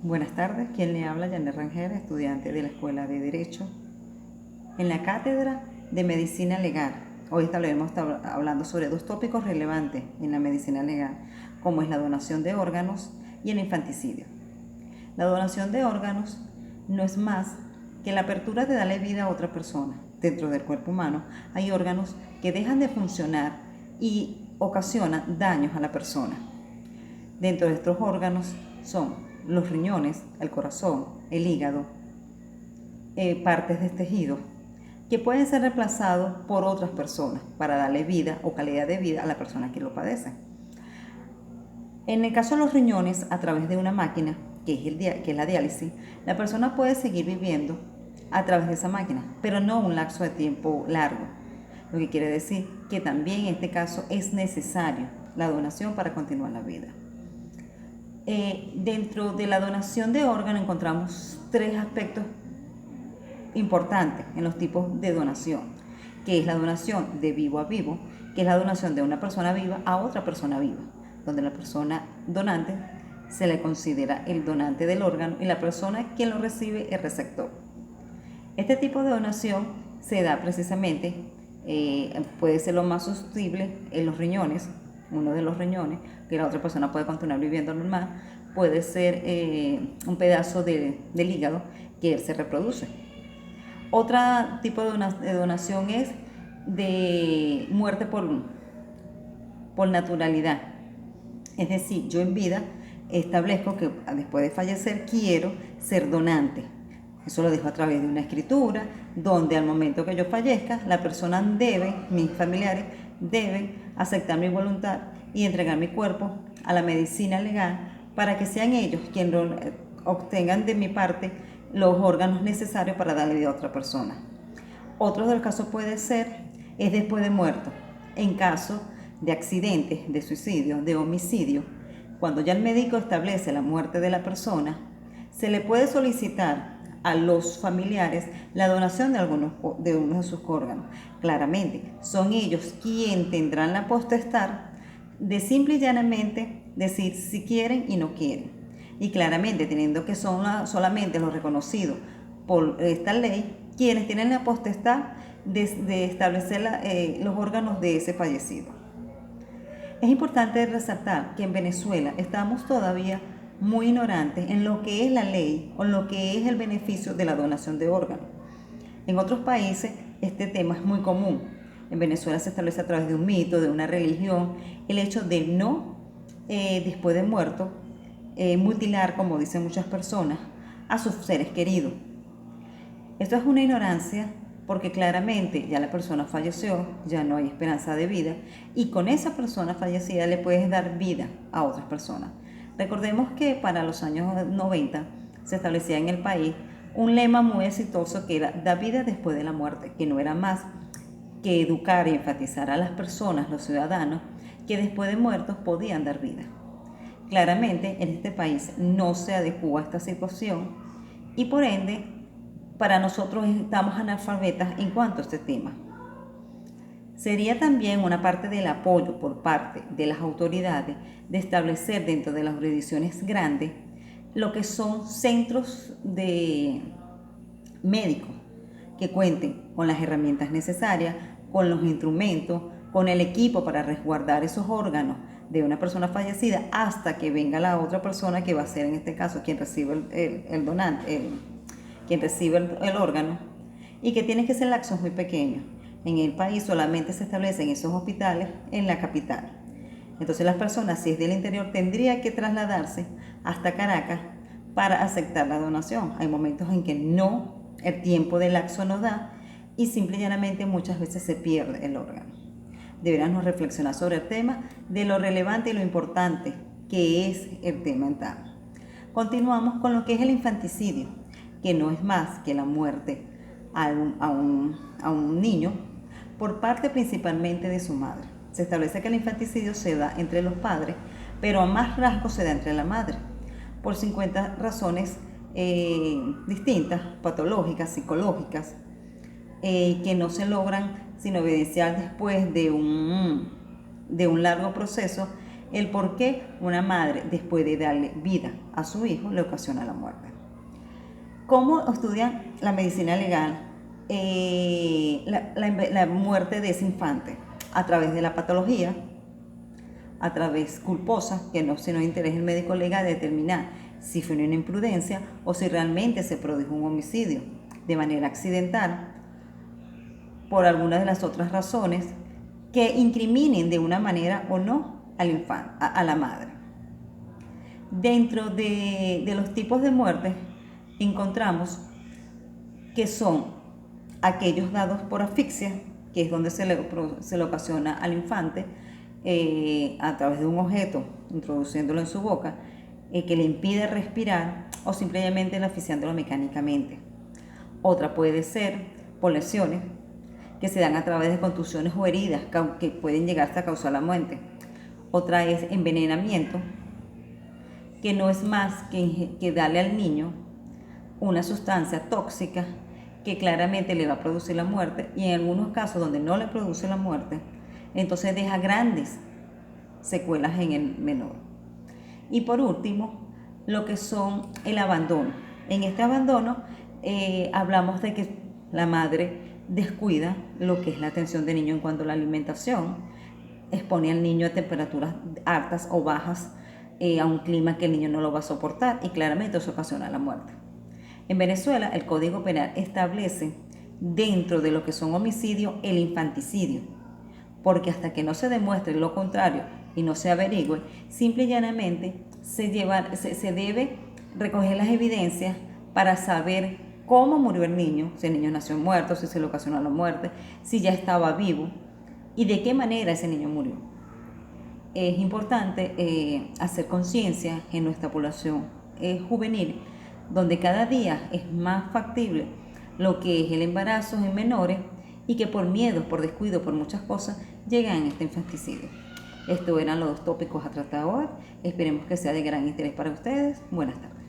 Buenas tardes, quien le habla, Janet Rangel, estudiante de la Escuela de Derecho. En la cátedra de Medicina Legal, hoy estaremos hablando sobre dos tópicos relevantes en la medicina legal, como es la donación de órganos y el infanticidio. La donación de órganos no es más que la apertura de darle vida a otra persona. Dentro del cuerpo humano hay órganos que dejan de funcionar y ocasionan daños a la persona. Dentro de estos órganos son los riñones, el corazón, el hígado, partes de tejido, que pueden ser reemplazados por otras personas para darle vida o calidad de vida a la persona que lo padece. En el caso de los riñones, a través de una máquina, que es la diálisis, la persona puede seguir viviendo a través de esa máquina, pero no un lapso de tiempo largo. Lo que quiere decir que también en este caso es necesario la donación para continuar la vida. Dentro de la donación de órganos encontramos tres aspectos importantes en los tipos de donación, que es la donación de vivo a vivo, que es la donación de una persona viva a otra persona viva, donde la persona donante se le considera el donante del órgano y la persona quien lo recibe el receptor. Este tipo de donación se da precisamente, puede ser lo más susceptible en los riñones, uno de los riñones, que la otra persona puede continuar viviendo normal, puede ser un pedazo del hígado que él se reproduce. Otro tipo de donación es de muerte por naturalidad. Es decir, yo en vida establezco que después de fallecer quiero ser donante. Eso lo dejo a través de una escritura, donde al momento que yo fallezca, la persona debe, mis familiares deben aceptar mi voluntad y entregar mi cuerpo a la medicina legal para que sean ellos quienes obtengan de mi parte los órganos necesarios para darle vida a otra persona. Otro de los casos puede ser es después de muerto, en caso de accidentes, de suicidio, de homicidio. Cuando ya el médico establece la muerte de la persona, se le puede solicitar a los familiares la donación de uno de sus órganos. Claramente, son ellos quienes tendrán la potestad de simple y llanamente decir si quieren y no quieren. Y claramente, teniendo que son solamente los reconocidos por esta ley, quienes tienen la potestad de establecer los órganos de ese fallecido. Es importante resaltar que en Venezuela estamos todavía muy ignorantes en lo que es la ley o en lo que es el beneficio de la donación de órganos. En otros países este tema es muy común. En Venezuela se establece a través de un mito, de una religión, el hecho de no, después de muerto, mutilar, como dicen muchas personas, a sus seres queridos. Esto es una ignorancia porque claramente ya la persona falleció, ya no hay esperanza de vida y con esa persona fallecida le puedes dar vida a otras personas. Recordemos que para los años 90 se establecía en el país un lema muy exitoso que era da vida después de la muerte, que no era más que educar y enfatizar a las personas, los ciudadanos, que después de muertos podían dar vida. Claramente en este país no se adecua a esta situación y por ende para nosotros estamos analfabetas en cuanto a este tema. Sería también una parte del apoyo por parte de las autoridades de establecer dentro de las jurisdicciones grandes lo que son centros de médicos que cuenten con las herramientas necesarias, con los instrumentos, con el equipo para resguardar esos órganos de una persona fallecida hasta que venga la otra persona que va a ser en este caso quien recibe el donante, quien recibe el órgano, y que tiene que ser lapsos muy pequeños. En el país solamente se establecen esos hospitales en la capital. Entonces las personas, si es del interior, tendrían que trasladarse hasta Caracas para aceptar la donación. Hay momentos en que no, el tiempo del lapso no da y simple y llanamente muchas veces se pierde el órgano. Deberíamos reflexionar sobre el tema de lo relevante y lo importante que es el tema en tal. Continuamos con lo que es el infanticidio, que no es más que la muerte a un niño por parte principalmente de su madre. Se establece que el infanticidio se da entre los padres, pero a más rasgos se da entre la madre, por 50 razones distintas, patológicas, psicológicas, que no se logran sino evidenciar después de un largo proceso el por qué una madre, después de darle vida a su hijo, le ocasiona la muerte. ¿Cómo estudia la medicina legal la muerte de ese infante? A través de la patología, a través culposa, que no se nos interesa el médico legal determinar si fue una imprudencia o si realmente se produjo un homicidio de manera accidental por alguna de las otras razones que incriminen de una manera o no al infante, a la madre. Dentro de los tipos de muerte encontramos que son aquellos dados por asfixia, que es donde se le ocasiona al infante a través de un objeto, introduciéndolo en su boca, que le impide respirar o simplemente asfixiándolo mecánicamente. Otra puede ser por lesiones que se dan a través de contusiones o heridas que pueden llegar hasta causar la muerte. Otra es envenenamiento, que no es más que darle al niño una sustancia tóxica que claramente le va a producir la muerte, y en algunos casos donde no le produce la muerte, entonces deja grandes secuelas en el menor. Y por último, lo que son el abandono. En este abandono hablamos de que la madre descuida lo que es la atención del niño en cuanto a la alimentación, expone al niño a temperaturas altas o bajas, a un clima que el niño no lo va a soportar, y claramente eso ocasiona la muerte. En Venezuela, el Código Penal establece dentro de lo que son homicidios el infanticidio, porque hasta que no se demuestre lo contrario y no se averigüe, simple y llanamente se debe recoger las evidencias para saber cómo murió el niño, si el niño nació muerto, si se le ocasionó la muerte, si ya estaba vivo y de qué manera ese niño murió. Es importante hacer conciencia en nuestra población juvenil, donde cada día es más factible lo que es el embarazo en menores y que por miedo, por descuido, por muchas cosas, llegan a este infanticidio. Estos eran los 2 tópicos a tratar hoy. Esperemos que sea de gran interés para ustedes. Buenas tardes.